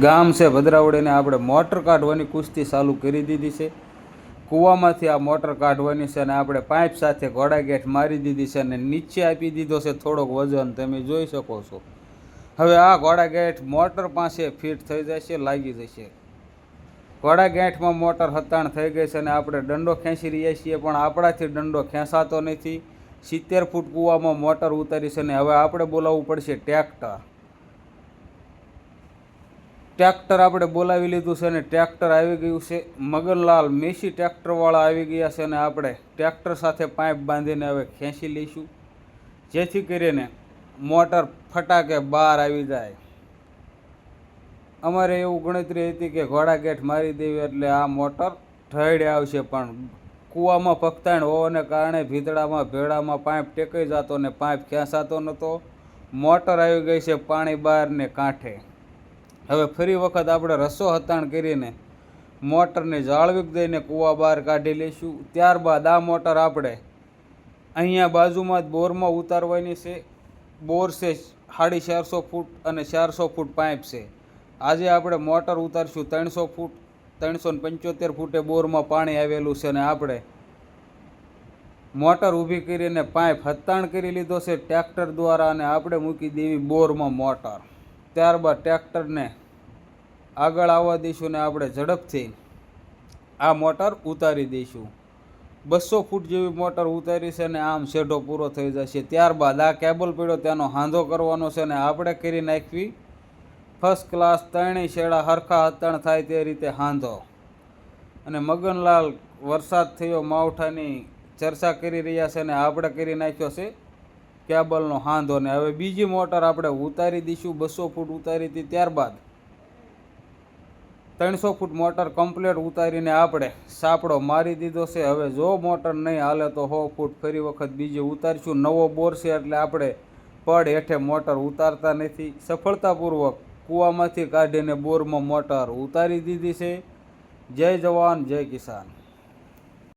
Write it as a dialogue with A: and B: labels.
A: ગામ છે ભદ્રાવળીને આપણે મોટર કાઢવાની કુસ્તી ચાલુ કરી દીધી છે। કૂવામાંથી આ મોટર કાઢવાની છે અને આપણે પાઇપ સાથે ઘોડાગેઠ મારી દીધી છે અને નીચે આપી દીધો છે થોડોક વજન, તમે જોઈ શકો છો। હવે આ ઘોડાગેઠ મોટર પાસે ફિટ થઈ જશે, લાગી જશે। ઘોડાગેઠમાં મોટર હતાણ થઈ ગઈ છે અને આપણે દંડો ખેંચી રહ્યા છીએ, પણ આપણાથી દંડો ખેંચાતો નથી। 70 ફૂટ કૂવામાં મોટર ઉતારી છે અને હવે આપણે બોલાવવું પડશે ટ્રેક્ટર આપણે બોલાવી લીધું છે અને ટ્રેક્ટર આવી ગયું છે। મગનલાલ મેસી ટ્રેક્ટરવાળા આવી ગયા છે અને આપણે ટ્રેક્ટર સાથે પાઇપ બાંધીને હવે ખેંચી લઈશું, જેથી કરીને મોટર ફટાકે બહાર આવી જાય। અમારે એવું ગણતરી હતી કે ઘોડાગેઠ મારી દેવી એટલે આ મોટર ઢળે આવશે, પણ કૂવામાં પગતાણ હોવાને કારણે ભીતળામાં ભેળામાં પાઇપ ટેકાઈ જતો ને પાઇપ ખેંચાતો નહોતો। મોટર આવી ગઈ છે પાણી બહારને કાંઠે। હવે ફરી વખત આપણે રસો હતાણ કરીને મોટરને જાળવી દઈને કૂવા બહાર કાઢી લઈશું। ત્યારબાદ આ મોટર આપણે અહીંયા બાજુમાં જ બોરમાં ઉતારવાની છે। બોર છે 450 ફૂટ અને 400 ફૂટ પાઇપ છે। આજે આપણે મોટર ઉતારશું 300 ફૂટ, 375 ફૂટે બોરમાં પાણી આવેલું છે અને આપણે મોટર ઊભી કરીને પાઇપ હતાણ કરી લીધો છે ટ્રેક્ટર દ્વારા અને આપણે મૂકી દેવી બોરમાં મોટર। ત્યારબાદ ટ્રેક્ટરને આગળ આવવા દઈશું ને આપણે ઝડપથી આ મોટર ઉતારી દઈશું। 200 ફૂટ જેવી મોટર ઉતારી છે અને આમ શેઢો પૂરો થઈ જશે। ત્યારબાદ આ કેબલ પડ્યો તેનો હાંધો કરવાનો છે અને આપણે કરી નાખવી ફર્સ્ટ ક્લાસ, ત્રણેય શેડા હરખા હતાણ થાય તે રીતે હાંધો। અને મગનલાલ વરસાદ થયો માવઠાની ચર્ચા કરી રહ્યા છે અને આપણે કરી નાખ્યો છે કેબલનો હાંધો ને હવે બીજી મોટર આપણે ઉતારી દઈશું। 200 ફૂટ ઉતારી હતી, ત્યારબાદ 300 ફૂટ મોટર કમ્પ્લેટ ઉતારીને આપણે સાપડો મારી દીધો છે। હવે જો મોટર નહીં હાલે તો 100 ફૂટ ફરી વખત બીજી ઉતારીશું। નવો બોર છે એટલે આપણે પડ હેઠે મોટર ઉતારતા નથી। સફળતાપૂર્વક કૂવામાંથી કાઢીને બોરમાં મોટર ઉતારી દીધી છે। જય જવાન જય કિસાન।